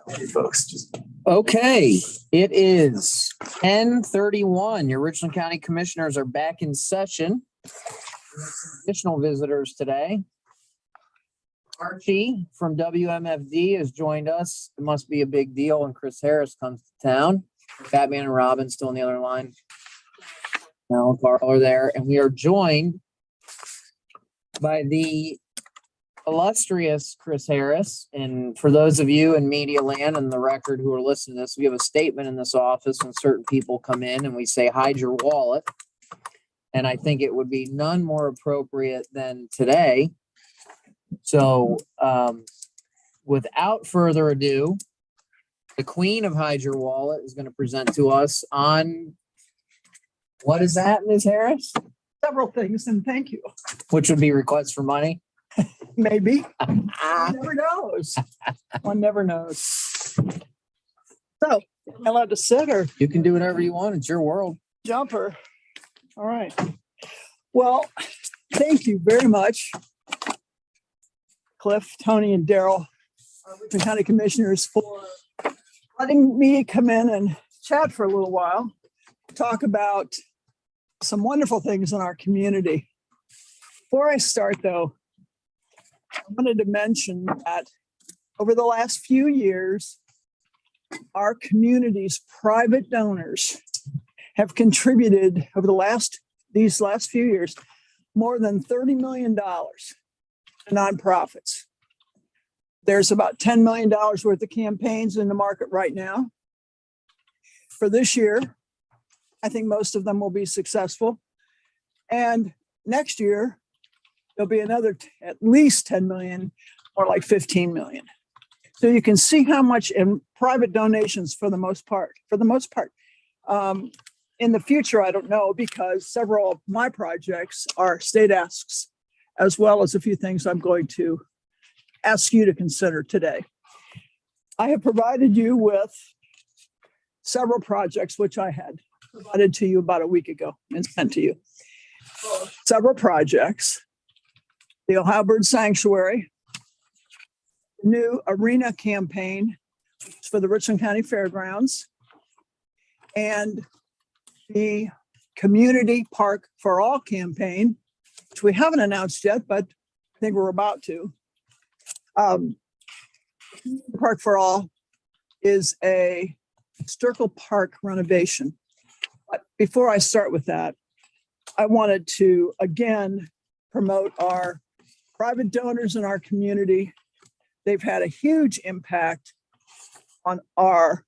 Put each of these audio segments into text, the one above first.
Hey, folks, just Okay, it is 10:31. Your Richland County Commissioners are back in session. We have some additional visitors today. Archie from WMFD has joined us. It must be a big deal when Chris Harris comes to town. Batman and Robin still on the other line. Now Carl are there, and we are joined by the illustrious Chris Harris. And for those of you in media land and the record who are listening to this, we have a statement in this office when certain people come in and we say, hide your wallet. And I think it would be none more appropriate than today. So without further ado, the queen of Hide Your Wallet is going to present to us on, what is that, Ms. Harris? Several things, and thank you. Which would be requests for money? Maybe. One never knows. One never knows. So, am I allowed to sit or You can do whatever you want. It's your world. jumper? All right. Well, thank you very much, Cliff, Tony, and Daryl, our Richland County Commissioners, for letting me come in and chat for a little while, talk about some wonderful things in our community. Before I start, though, I wanted to mention that over the last few years, our community's private donors have contributed over these last few years more than $30 million to nonprofits. There's about $10 million worth of campaigns in the market right now. For this year, I think most of them will be successful. And next year, there'll be another at least 10 million, or like 15 million. So you can see how much in private donations for the most part. In the future, I don't know, because several of my projects are state asks, as well as a few things I'm going to ask you to consider today. I have provided you with several projects, which I had provided to you about a week ago and sent to you. Several projects. The Ohio Bird Sanctuary, the new arena campaign for the Richland County Fairgrounds, and the Community Park for All campaign, which we haven't announced yet, but I think we're about to. Park for All is a historical park renovation. But before I start with that, I wanted to again promote our private donors in our community. They've had a huge impact on our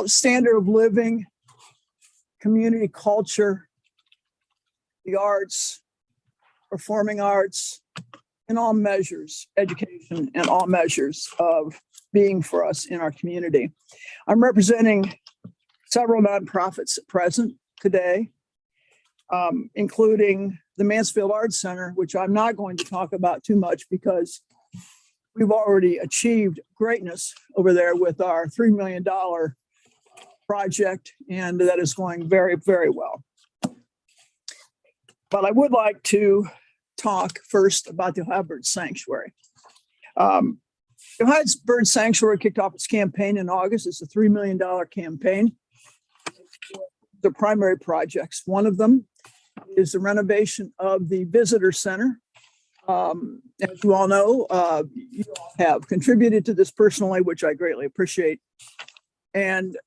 standard of living, community culture, the arts, performing arts, in all measures, education, and all measures of being for us in our community. I'm representing several nonprofits present today, including the Mansfield Arts Center, which I'm not going to talk about too much because we've already achieved greatness over there with our $3 million project, and that is going very, very well. But I would like to talk first about the Ohio Bird Sanctuary. The Ohio Bird Sanctuary kicked off its campaign in August. It's a $3 million campaign. The primary projects. One of them is the renovation of the visitor center. As you all know, you all have contributed to this personally, which I greatly appreciate. And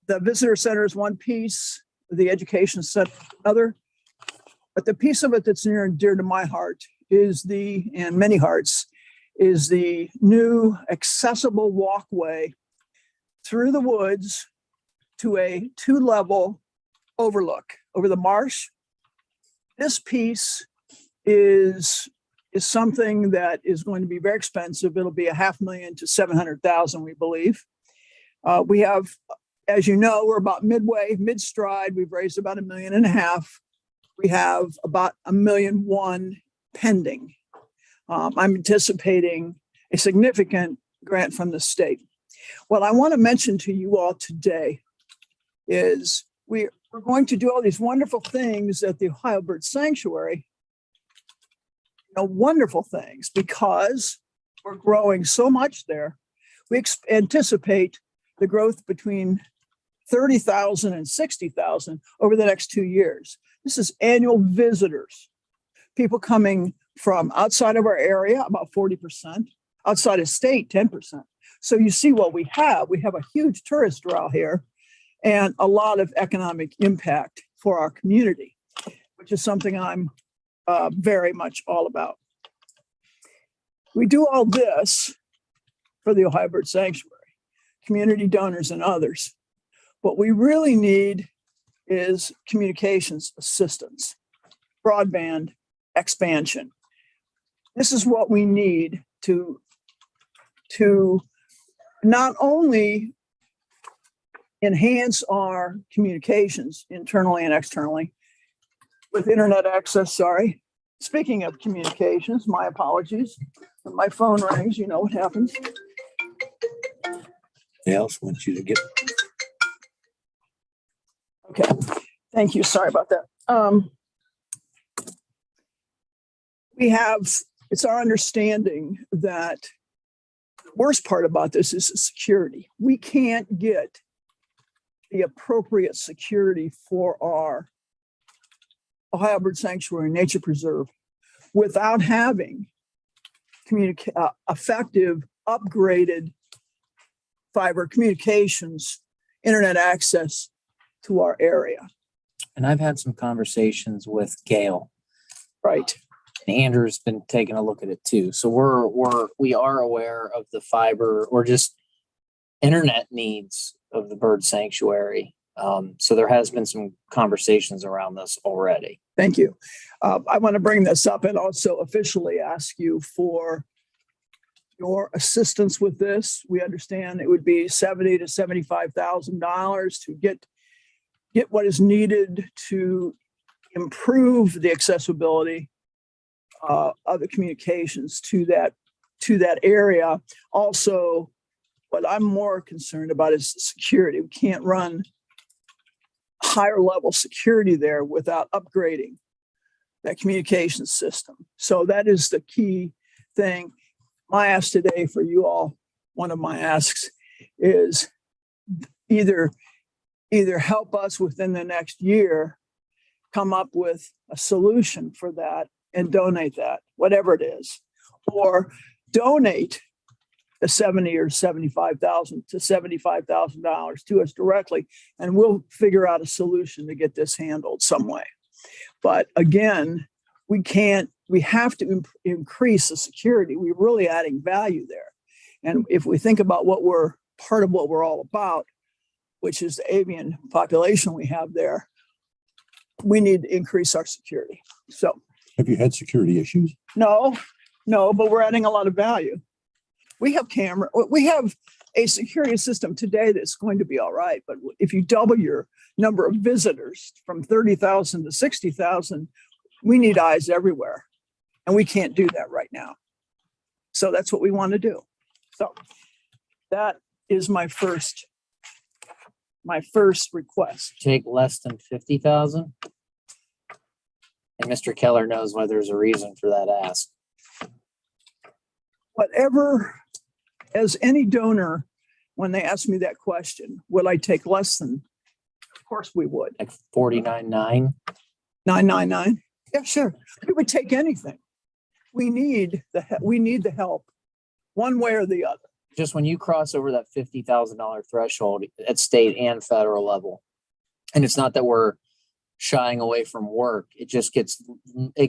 the visitor center is one piece, the education center another. But the piece of it that's near and dear to my heart and many hearts, is the new accessible walkway through the woods to a 2-level overlook over the marsh. This piece is something that is going to be very expensive. It'll be $500,000 to $700,000, we believe. We have, as you know, we're about mid-stride. We've raised about $1.5 million. We have about $1.1 million pending. I'm anticipating a significant grant from the state. What I want to mention to you all today is we're going to do all these wonderful things at the Ohio Bird Sanctuary. Wonderful things, because we're growing so much there. We anticipate the growth between 30,000 and 60,000 over the next 2 years. This is annual visitors, people coming from outside of our area, about 40%, outside of state, 10%. So you see what we have. We have a huge tourist draw here and a lot of economic impact for our community, which is something I'm very much all about. We do all this for the Ohio Bird Sanctuary, community donors and others. What we really need is communications assistance, broadband expansion. This is what we need to not only enhance our communications internally and externally with internet access. Sorry. Speaking of communications, my apologies. When my phone rings, you know what happens. They also want you to get. Okay, thank you. Sorry about that. It's our understanding that the worst part about this is the security. We can't get the appropriate security for our Ohio Bird Sanctuary Nature Preserve without having effective, upgraded fiber communications, internet access to our area. And I've had some conversations with Gail. Right. And Andrew's been taking a look at it too. So we are aware of the fiber or just internet needs of the bird sanctuary. So there has been some conversations around this already. Thank you. I want to bring this up and also officially ask you for your assistance with this. We understand it would be $70,000 to $75,000 to get what is needed to improve the accessibility of the communications to that area. Also, what I'm more concerned about is security. We can't run higher level security there without upgrading that communication system. So that is the key thing. My ask today for you all, one of my asks is either help us within the next year come up with a solution for that and donate that, whatever it is, or donate the $70,000 or $75,000 to $75,000 to us directly, and we'll figure out a solution to get this handled some way. But again, we have to increase the security. We're really adding value there. And if we think about part of what we're all about, which is the avian population we have there, we need to increase our security. So Have you had security issues? no, but we're adding a lot of value. We have a security system today that's going to be all right. But if you double your number of visitors from 30,000 to 60,000, we need eyes everywhere. And we can't do that right now. So that's what we want to do. So that is my first request. Take less than 50,000. And Mr. Keller knows why there's a reason for that ask. Whatever, as any donor, when they ask me that question, will I take less than? Of course we would. Like 49.9. 999. Yeah, sure. We would take anything. We need the help one way or the other. Just when you cross over that $50,000 threshold at state and federal level, and it's not that we're shying away from work, it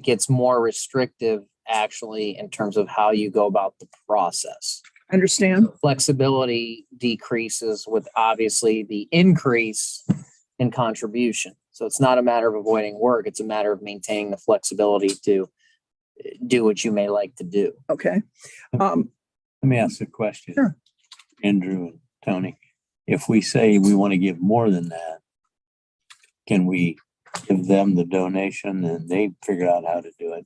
gets more restrictive actually in terms of how you go about the process. Understand? Flexibility decreases with obviously the increase in contribution. So it's not a matter of avoiding work. It's a matter of maintaining the flexibility to do what you may like to do. Okay. Let me ask a question. Sure. Andrew and Tony, if we say we want to give more than that, can we give them the donation and they figure out how to do it?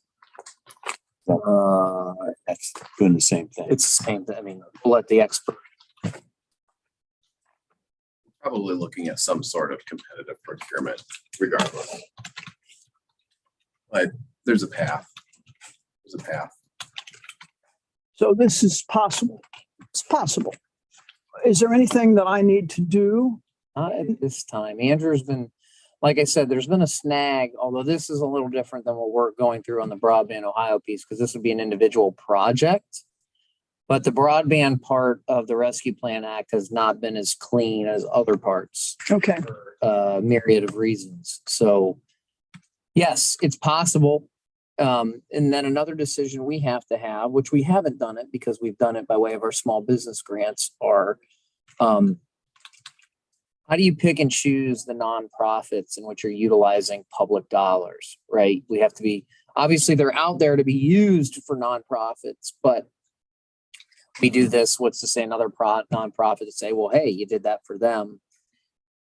That's doing the same thing. It's the same thing. I mean, let the expert. Probably looking at some sort of competitive procurement regardless. But there's a path. So this is possible. It's possible. Is there anything that I need to do? Not at this time. Andrew's been, like I said, there's been a snag, although this is a little different than what we're going through on the Broadband Ohio piece, because this would be an individual project. But the broadband part of the Rescue Plan Act has not been as clean as other parts, Okay, for a myriad of reasons. So, yes, it's possible. And then another decision we have to have, which we haven't done it because we've done it by way of our small business grants, are how do you pick and choose the nonprofits in which you're utilizing public dollars, right? We have to be, obviously they're out there to be used for nonprofits, but we do this, what's to say another nonprofit to say, well, hey, you did that for them.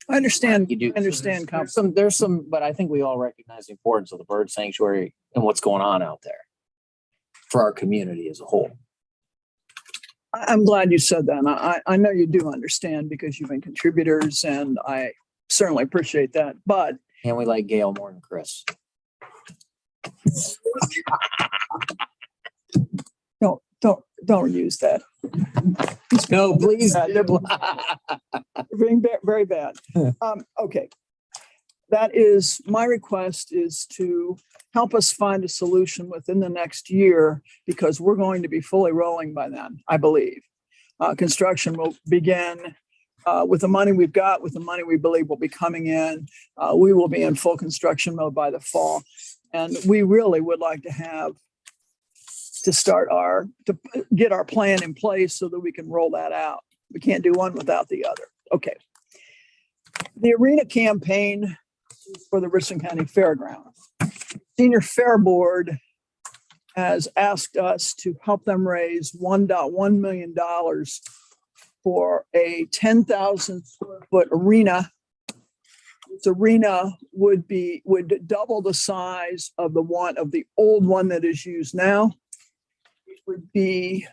I understand. You do. I understand. There's some, but I think we all recognize the importance of the bird sanctuary and what's going on out there for our community as a whole. I'm glad you said that. I know you do understand because you've been contributors and I certainly appreciate that. But And we like Gail more than Chris. don't use that. No, please. Being very bad. Okay. That is, my request is to help us find a solution within the next year because we're going to be fully rolling by then, I believe. Construction will begin with the money we've got, with the money we believe will be coming in. We will be in full construction mode by the fall. And we really would like to have to get our plan in place so that we can roll that out. We can't do one without the other. Okay. The arena campaign for the Richland County Fairgrounds. Senior Fair Board has asked us to help them raise $1.1 million for a 10,000 square foot arena. This arena would double the size of the old one that is used now. It would be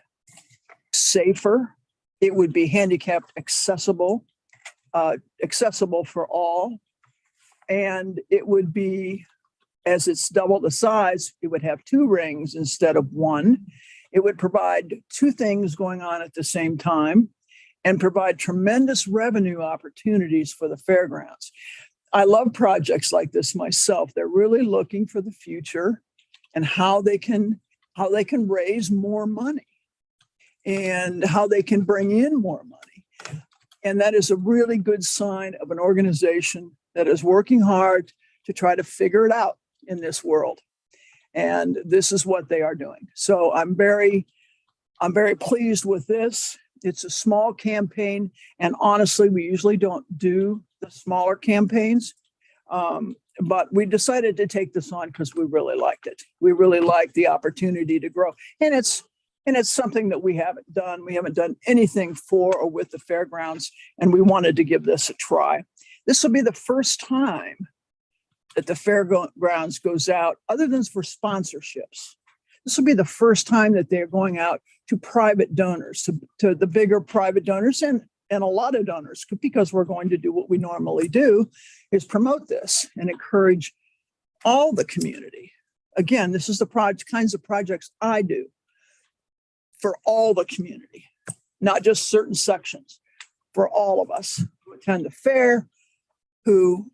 safer. It would be handicapped accessible for all. And it would be, as it's double the size, it would have 2 rings instead of 1. It would provide 2 things going on at the same time and provide tremendous revenue opportunities for the fairgrounds. I love projects like this myself. They're really looking for the future and how they can raise more money and how they can bring in more money. And that is a really good sign of an organization that is working hard to try to figure it out in this world. And this is what they are doing. So I'm very pleased with this. It's a small campaign. And honestly, we usually don't do the smaller campaigns. But we decided to take this on because we really liked it. We really liked the opportunity to grow. And it's something that we haven't done. We haven't done anything for or with the fairgrounds. And we wanted to give this a try. This will be the first time that the fairgrounds goes out, other than for sponsorships. This will be the first time that they're going out to private donors, to the bigger private donors and a lot of donors, because we're going to do what we normally do, is promote this and encourage all the community. Again, this is the kinds of projects I do for all the community, not just certain sections, for all of us who attend the fair, who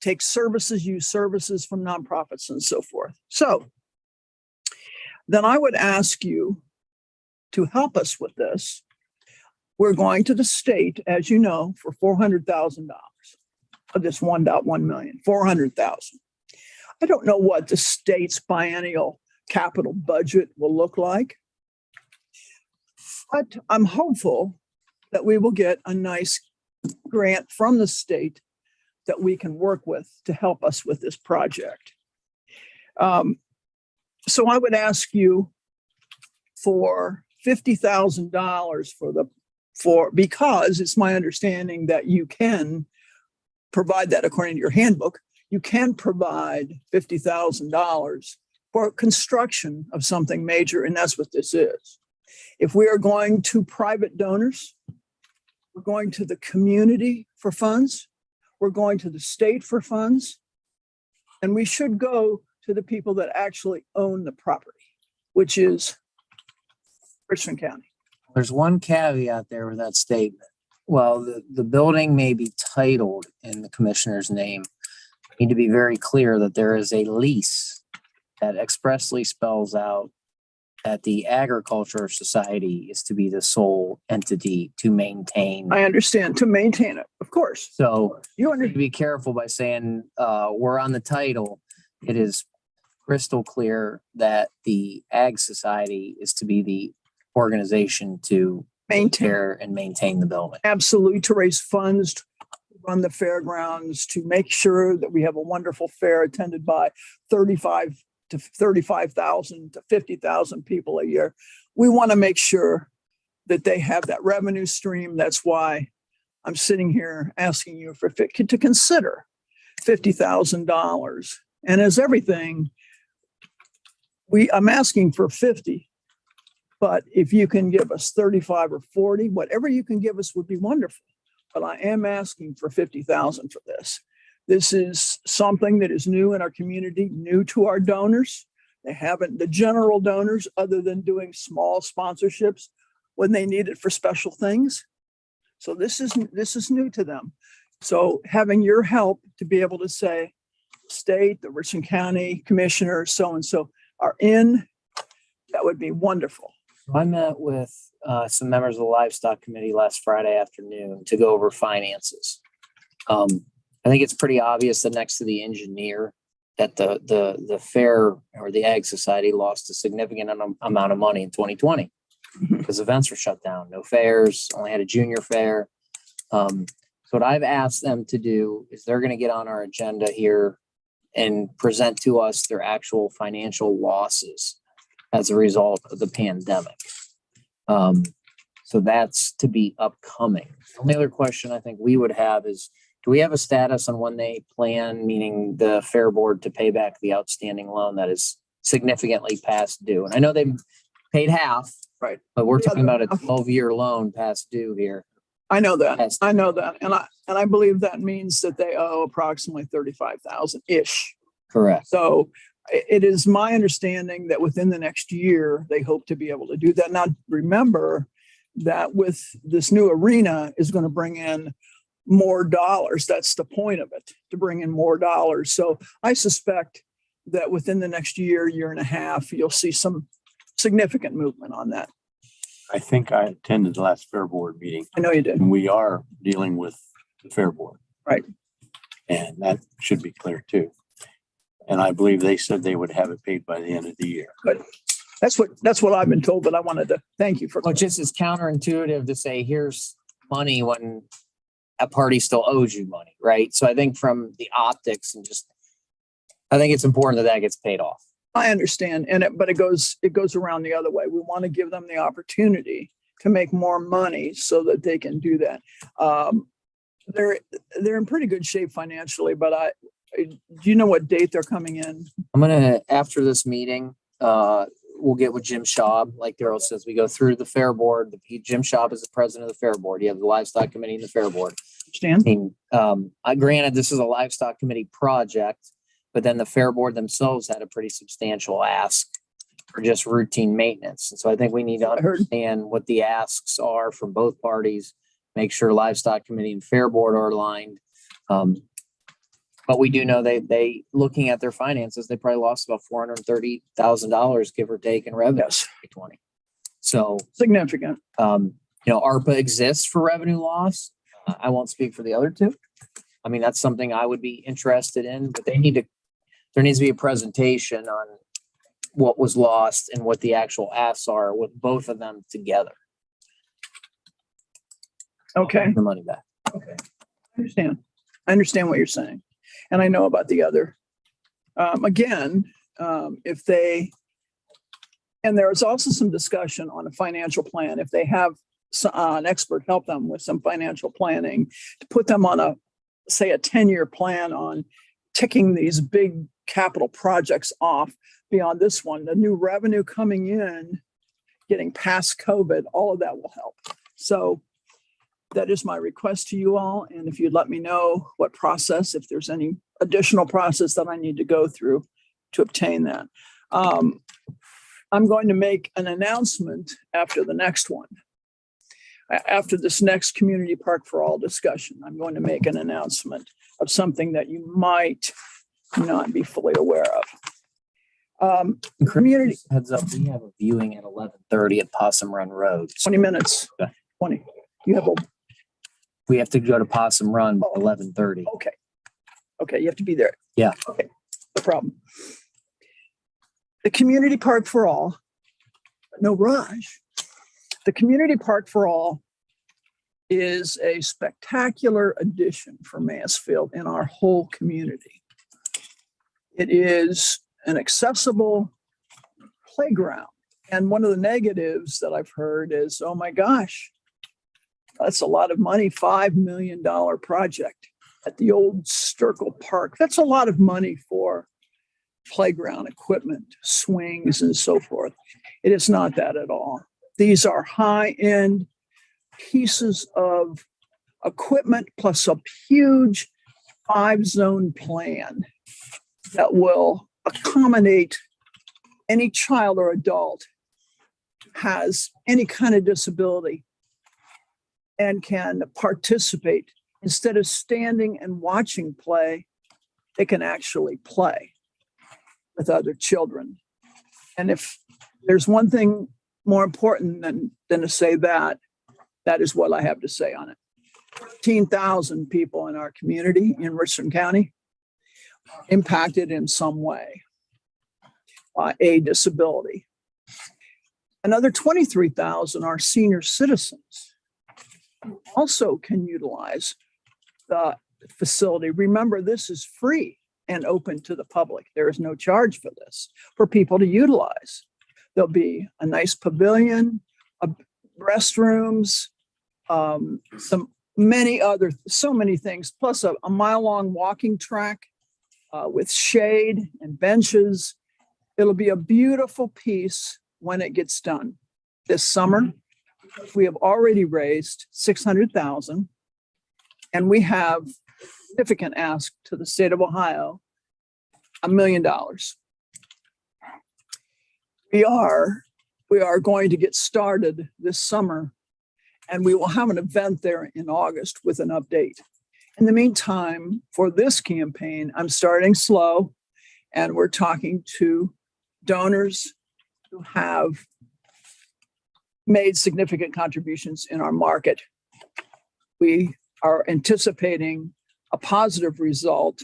take services, use services from nonprofits and so forth. So then I would ask you to help us with this. We're going to the state, as you know, for $400,000 of this 1.1 million, 400,000. I don't know what the state's biennial capital budget will look like, but I'm hopeful that we will get a nice grant from the state that we can work with to help us with this project. So I would ask you for $50,000 because it's my understanding that you can provide that according to your handbook. You can provide $50,000 for construction of something major, and that's what this is. If we are going to private donors, we're going to the community for funds, we're going to the state for funds, and we should go to the people that actually own the property, which is Richland County. There's one caveat there with that statement. Well, the building may be titled in the commissioner's name. Need to be very clear that there is a lease that expressly spells out that the Agriculture Society is to be the sole entity to maintain. I understand, to maintain it, of course. So You to understand, be careful by saying, we're on the title. It is crystal clear that the Ag Society is to be the organization to maintain, care and maintain the building. absolutely, to raise funds, to run the fairgrounds, to make sure that we have a wonderful fair attended by 35,000 to 50,000 people a year. We want to make sure that they have that revenue stream. That's why I'm sitting here asking you to consider $50,000. And as everything, I'm asking for 50. But if you can give us 35 or 40, whatever you can give us would be wonderful. But I am asking for 50,000 for this. This is something that is new in our community, new to our donors. They haven't, the general donors, other than doing small sponsorships when they need it for special things. So this is new to them. So having your help to be able to say, state, the Richland County Commissioner, so-and-so are in, that would be wonderful. I met with some members of the Livestock Committee last Friday afternoon to go over finances. I think it's pretty obvious that next to the engineer, that the fair or the Ag Society lost a significant amount of money in 2020 because events were shut down. No fairs, only had a junior fair. So what I've asked them to do is they're going to get on our agenda here and present to us their actual financial losses as a result of the pandemic. So that's to be upcoming. The only other question I think we would have is, do we have a status on when they plan, meaning the Fair Board, to pay back the outstanding loan that is significantly past due? And I know they've paid half, Right. but we're Yeah, talking about a half. 12-year loan past due here. I know that. Yes. I know that. And I believe that means that they owe approximately 35,000-ish. Correct. So it is my understanding that within the next year, they hope to be able to do that. Now, remember that with this new arena is going to bring in more dollars. That's the point of it, to bring in more dollars. So I suspect that within the next year and a half, you'll see some significant movement on that. I think I attended the last Fair Board meeting, I know you did. and we are dealing with the Fair Board. Right. And that should be clear too. And I believe they said they would have it paid by the end of the year. That's what I've been told, but I wanted to thank you for. Well, just as counterintuitive to say, here's money when a party still owes you money, right? So I think from the optics and I think it's important that gets paid off. I understand, but it goes around the other way. We want to give them the opportunity to make more money so that they can do that. They're in pretty good shape financially, but do you know what date they're coming in? I'm gonna, after this meeting, we'll get with Jim Schaub, like Daryl says, we go through the Fair Board. Jim Schaub is the president of the Fair Board. You have the Livestock Committee and the Fair Board. Stan? I mean, granted, this is a Livestock Committee project, but then the Fair Board themselves had a pretty substantial ask for just routine maintenance. And so I think we need to I heard. understand what the asks are from both parties, make sure Livestock Committee and Fair Board are aligned. But we do know they looking at their finances, they probably lost about $430,000, give or take, in revenue. Yes, in 2020. So, significant. ARPA exists for revenue loss. I won't speak for the other two. I mean, that's something I would be interested in, but there needs to be a presentation on what was lost and what the actual asks are with both of them together. Okay, The money back. I understand what you're saying. And I know about the other. Again, if they, and there is also some discussion on a financial plan, if they have an expert help them with some financial planning, to put them on say a 10-year plan on ticking these big capital projects off beyond this one, the new revenue coming in, getting past COVID, all of that will help. So that is my request to you all. And if you'd let me know what process, if there's any additional process that I need to go through to obtain that. I'm going to make an announcement after the next one. After this next Community Park for All discussion, I'm going to make an announcement of something that you might not be fully aware of. Community, Heads up, we have a viewing at 11:30 at Possum Run Road. 20 minutes, Okay. 20. You have a, We have to go to Possum Run 11:30. okay. Okay, you have to be there. Yeah. Okay, no problem. The Community Park for All, no rush. The Community Park for All is a spectacular addition for Mansfield in our whole community. It is an accessible playground. And one of the negatives that I've heard is, oh my gosh, that's a lot of money, $5 million project at the old Sturkle Park. That's a lot of money for playground equipment, swings, and so forth. It is not that at all. These are high-end pieces of equipment plus a huge 5-zone plan that will accommodate any child or adult who has any kind of disability and can participate. Instead of standing and watching play, they can actually play with other children. And if there's one thing more important than to say that, that is what I have to say on it. 13,000 people in our community in Richland County impacted in some way by a disability. Another 23,000 are senior citizens who also can utilize the facility. Remember, this is free and open to the public. There is no charge for this for people to utilize. There'll be a nice pavilion, restrooms, so many things, plus a mile-long walking track with shade and benches. It'll be a beautiful piece when it gets done. This summer, we have already raised $600,000, and we have significant ask to the state of Ohio, $1 million. We are going to get started this summer, and we will have an event there in August with an update. In the meantime, for this campaign, I'm starting slow, and we're talking to donors who have made significant contributions in our market. We are anticipating a positive result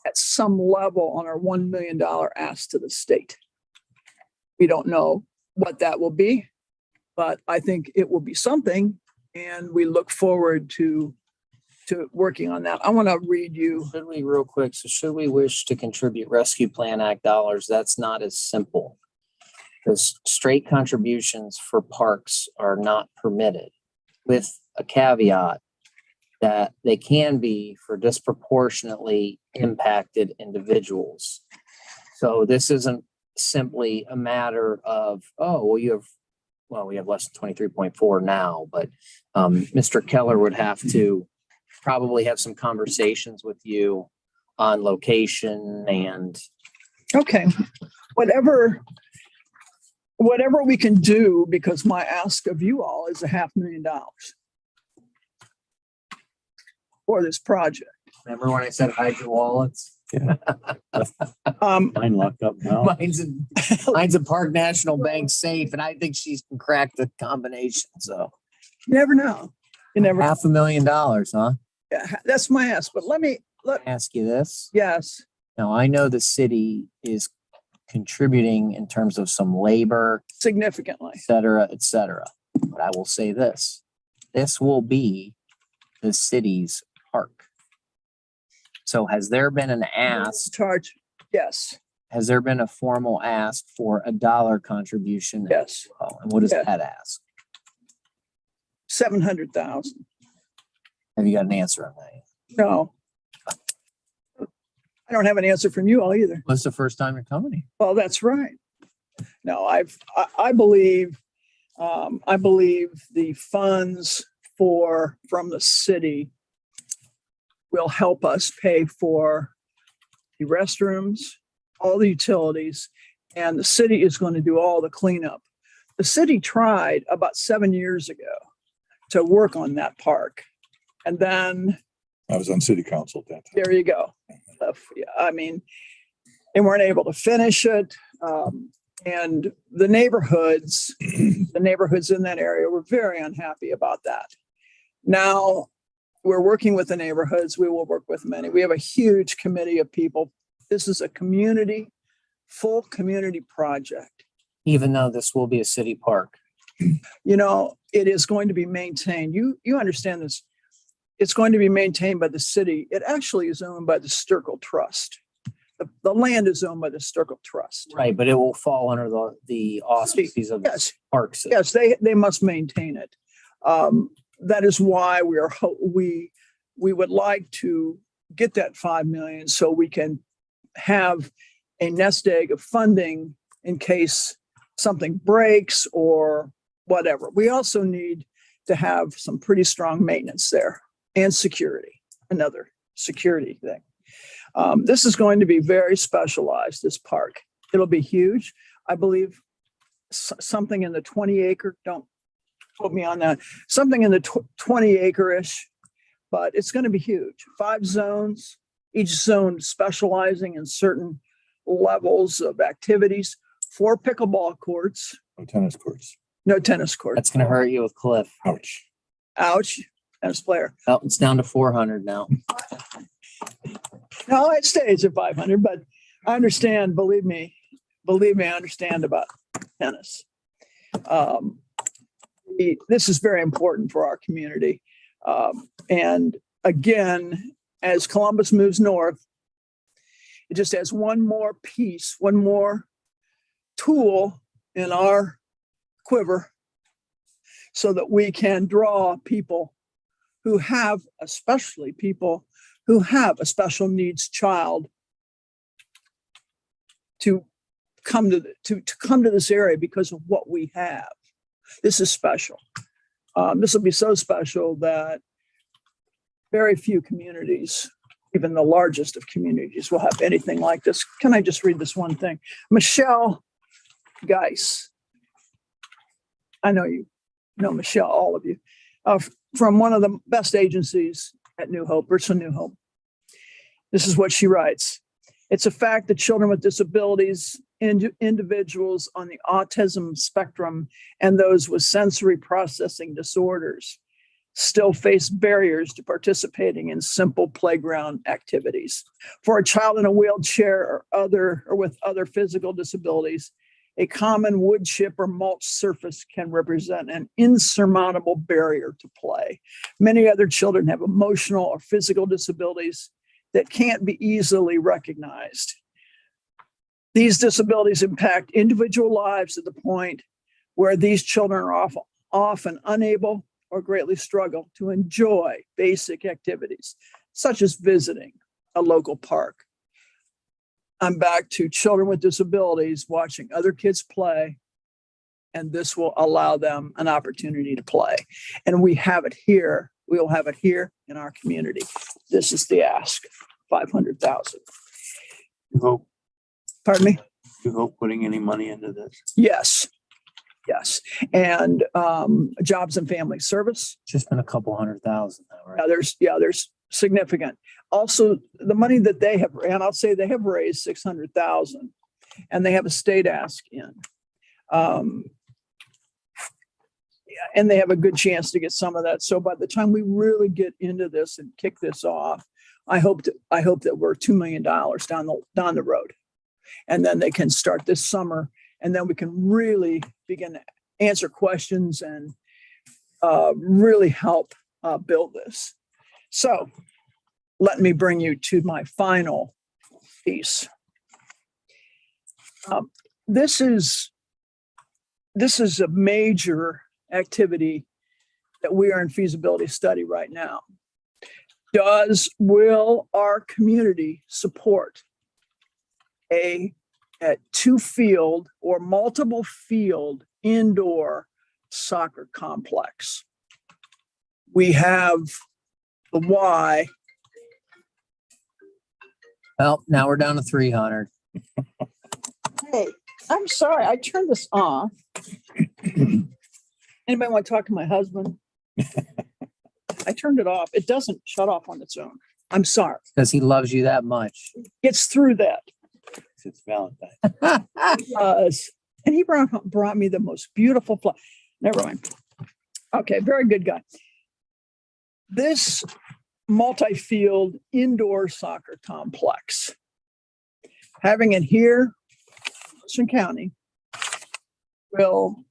at some level on our $1 million ask to the state. We don't know what that will be, but I think it will be something, and we look forward to working on that. I want to read you. Should we real quick? So should we wish to contribute Rescue Plan Act dollars? That's not as simple. Because straight contributions for parks are not permitted, with a caveat that they can be for disproportionately impacted individuals. So this isn't simply a matter of, oh, well, we have less than 23.4 now, but Mr. Keller would have to probably have some conversations with you on location and. Okay, whatever we can do, because my ask of you all is $500,000 for this project. Remember when I said hide your wallets? Um, Mine locked up now. Mine's a Park National Bank safe, and I think she can crack the combination. So you never know. You never. $500,000, huh? Yeah, that's my ask. But let Ask you this. yes. Now, I know the city is contributing in terms of some labor, Significantly. et cetera, et cetera. But I will say this, this will be the city's park. So has there been an ask? Charge. Yes. Has there been a formal ask for a dollar contribution? Yes. Oh, and what is Yeah. that ask? 700,000. Have you got an answer on that? No. I don't have an answer from you all either. What's the first time you're coming? Well, that's right. No, I believe the funds from the city will help us pay for the restrooms, all the utilities, and the city is going to do all the cleanup. The city tried about 7 years ago to work on that park. And then I was on city council at that time. there you go. Yeah, I mean, they weren't able to finish it. And the neighborhoods in that area were very unhappy about that. Now we're working with the neighborhoods. We will work with many. We have a huge committee of people. This is a full community project. Even though this will be a city park. You know, it is going to be maintained. You understand this. It's going to be maintained by the city. It actually is owned by the Sturkle Trust. The land is owned by the Sturkle Trust. Right, but it will fall under the auspices of the Yes, parks. yes, they must maintain it. That is why we would like to get that 5 million so we can have a nest egg of funding in case something breaks or whatever. We also need to have some pretty strong maintenance there and security, another security thing. This is going to be very specialized, this park. It'll be huge. I believe something in the 20 acre, don't quote me on that, something in the 20 acre-ish, but it's going to be huge. 5 zones, each zone specializing in certain levels of activities. 4 pickleball courts, No tennis courts. no tennis courts. That's gonna hurt you with Cliff. Ouch. Ouch, tennis player. Oh, it's down to 400 now. No, it stays at 500, but I understand, believe me, I understand about tennis. This is very important for our community. And again, as Columbus moves north, it just has one more piece, one more tool in our quiver so that we can draw people who have, especially people who have a special needs child to come to this area because of what we have. This is special. This will be so special that very few communities, even the largest of communities, will have anything like this. Can I just read this one thing? Michelle Geis. I know you know Michelle, all of you, from one of the best agencies at New Hope, Richland New Hope. This is what she writes. It's a fact that children with disabilities, individuals on the autism spectrum, and those with sensory processing disorders still face barriers to participating in simple playground activities. For a child in a wheelchair or with other physical disabilities, a common wood chip or mulch surface can represent an insurmountable barrier to play. Many other children have emotional or physical disabilities that can't be easily recognized. These disabilities impact individual lives to the point where these children are often unable or greatly struggle to enjoy basic activities, such as visiting a local park. I'm back to children with disabilities watching other kids play, and this will allow them an opportunity to play. And we have it here. We will have it here in our community. This is the ask, 500,000. You hope, Pardon me? you hope putting any money into this? Yes. Yes. And jobs and family service. Just been a couple 100,000 now, right? There's significant. Also, the money that they have, and I'll say they have raised 600,000, and they have a state ask in. And they have a good chance to get some of that. So by the time we really get into this and kick this off, I hope that we're $2 million down the road, and then they can start this summer, and then we can really begin to answer questions and really help build this. So let me bring you to my final piece. This is a major activity that we are in feasibility study right now. Will our community support a 2-field or multiple field indoor soccer complex? We have the why. Well, now we're down to 300. Hey, I'm sorry, I turned this off. Anybody want to talk to my husband? I turned it off. It doesn't shut off on its own. I'm sorry. Because he loves you that much. It's through that. It's Valentine. And he brought me the most beautiful flower. Never mind. Okay, very good guy. This multi-field indoor soccer complex, having it here, in Wilson County, will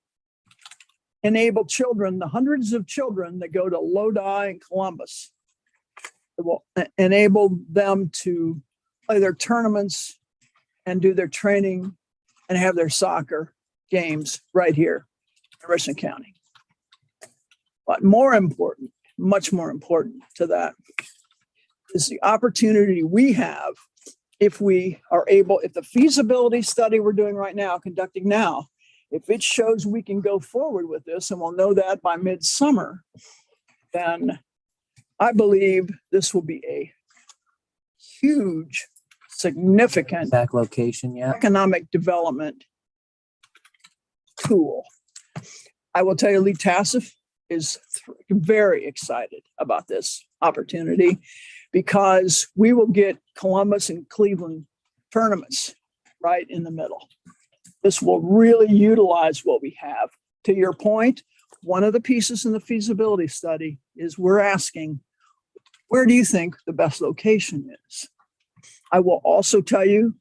enable children, the hundreds of children that go to Lodi and Columbus. It will enable them to play their tournaments and do their training and have their soccer games right here in Richland County. But more important, much more important to that is the opportunity we have if we are able, if the feasibility study we're doing right now, conducting now, if it shows we can go forward with this, and we'll know that by midsummer, then I believe this will be a huge, significant Back location, yeah. economic development tool. I will tell you, Lee Tassif is very excited about this opportunity because we will get Columbus and Cleveland tournaments right in the middle. This will really utilize what we have. To your point, one of the pieces in the feasibility study is we're asking, where do you think the best location is? I will also tell you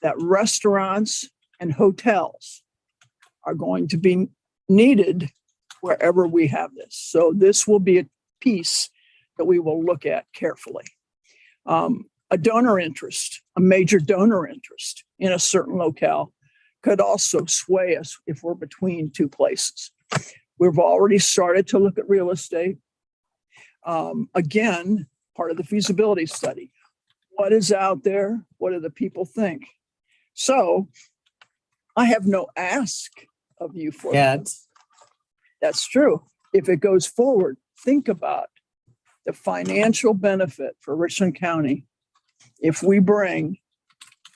that restaurants and hotels are going to be needed wherever we have this. So this will be a piece that we will look at carefully. A donor interest, a major donor interest in a certain locale could also sway us if we're between two places. We've already started to look at real estate. Again, part of the feasibility study. What is out there? What do the people think? So I have no ask of you for Yeah, that. That's true. If it goes forward, think about the financial benefit for Richland County if we bring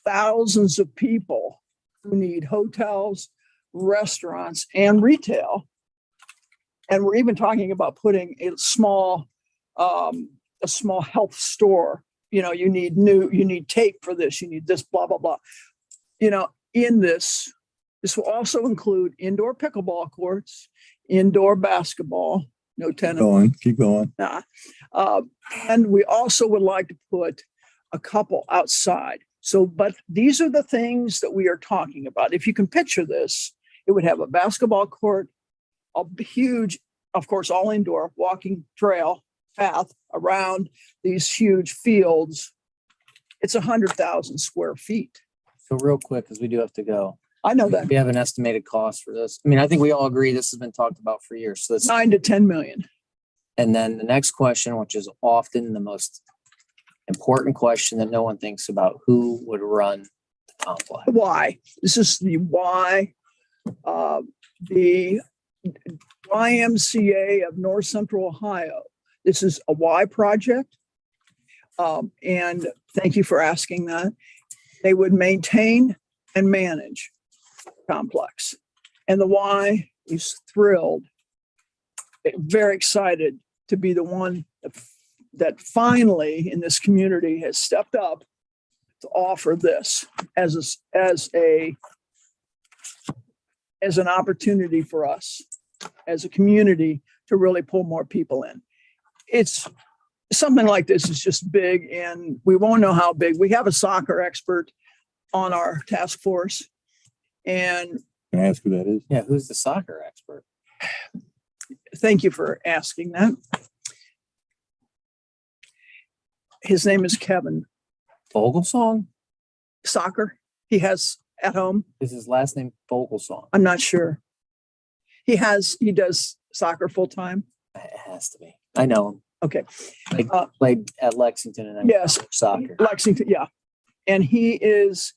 thousands of people who need hotels, restaurants, and retail. And we're even talking about putting a small health store. You know, you need tape for this, you need this, blah, blah, blah. You know, in this will also include indoor pickleball courts, indoor basketball, no tennis. Keep going. And we also would like to put a couple outside. So, but these are the things that we are talking about. If you can picture this, it would have a basketball court, a huge, of course, all indoor walking trail path around these huge fields. It's 100,000 square feet. so real quick, because we do have to go. I know that We have an estimated cost for this. I mean, I think we all agree this has been talked about for years. So that's, 9 to 10 million. and then the next question, which is often the most important question that no one thinks about, who would run the complex? Why? This is the why. The YMCA of North Central Ohio. This is a why project. And thank you for asking that. They would maintain and manage the complex. And the why is thrilled, very excited to be the one that finally in this community has stepped up to offer this as an opportunity for us as a community to really pull more people in. It's something like this is just big, and we won't know how big. We have a soccer expert on our task force, and Can I ask who that is? Yeah, who's the soccer expert? thank you for asking that. His name is Kevin Vogelsong? Soccer. He has at home. Is his last name Vogelsong? I'm not sure. He does soccer full time. It has to be. I know him. Okay. Played at Lexington and I Yes. soccer. Lexington, yeah. And he is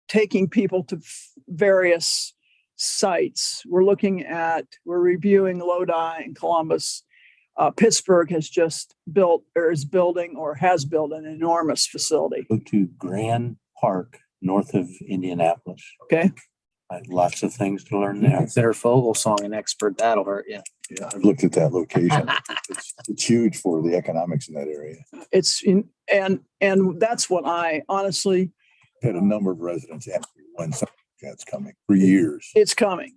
taking people to various sites. We're reviewing Lodi and Columbus. Pittsburgh has just built or is building or has built an enormous facility. Go to Grand Park north of Indianapolis. Okay. Lots of things to learn there. Consider Fogelsong an expert. That'll hurt you. Yeah, I've looked at that location. It's huge for the economics in that area. It's in, and that's what I honestly, Had a number of residents ask me when something like that's coming for years. it's coming.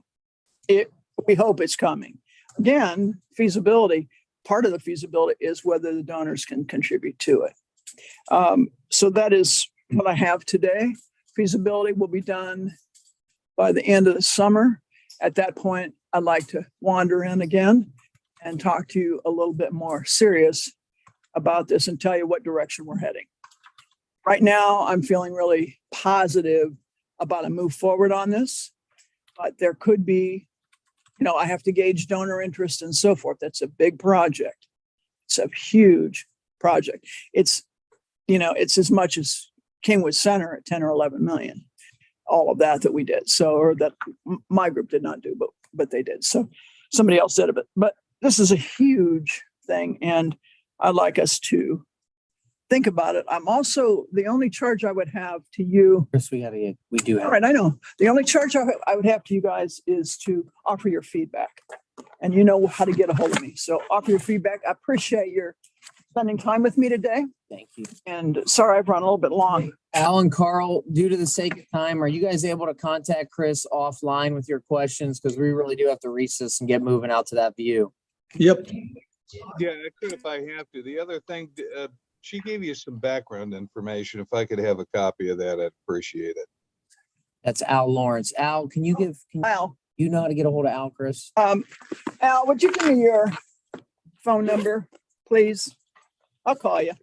We hope it's coming. Again, feasibility, part of the feasibility is whether the donors can contribute to it. So that is what I have today. Feasibility will be done by the end of the summer. At that point, I'd like to wander in again and talk to you a little bit more serious about this and tell you what direction we're heading. Right now, I'm feeling really positive about a move forward on this, but there could be, I have to gauge donor interest and so forth. That's a big project. It's a huge project. It's as much as Kingwood Center at 10 or 11 million. All of that we did. So, or that my group did not do, but they did. So somebody else did it. But this is a huge thing. And I'd like us to think about it. I'm also, the only charge I would have to you. Chris, we do All have. right, I know. The only charge I would have to you guys is to offer your feedback. And you know how to get a hold of me. So offer your feedback. I appreciate your spending time with me today. Thank you. And sorry, I've run a little bit long. Al and Carl, due to the sake of time, are you guys able to contact Chris offline with your questions? Because we really do have to recess and get moving out to that view. Yep. Yeah, I could if I have to. The other thing, she gave you some background information. If I could have a copy of that, I'd appreciate it. That's Al Lawrence. Al, can you Al, know how to get a hold of Al, Chris? Al, would you give me your phone number, please? I'll call you.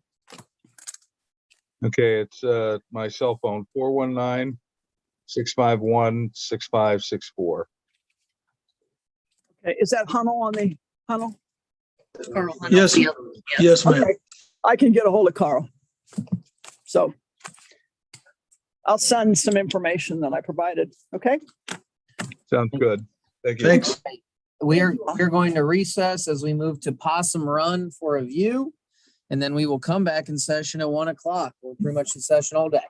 Okay, it's my cell phone, 419-651-6564. Okay, is that Hunnell on the Hunnell? Yes, yes, ma'am. Okay, I can get a hold of Carl. So I'll send some information that I provided, okay? Sounds good. Thank you. Thanks. We're going to recess as we move to Possum Run for a view. And then we will come back in session at 1 o'clock. We're pretty much in session all day.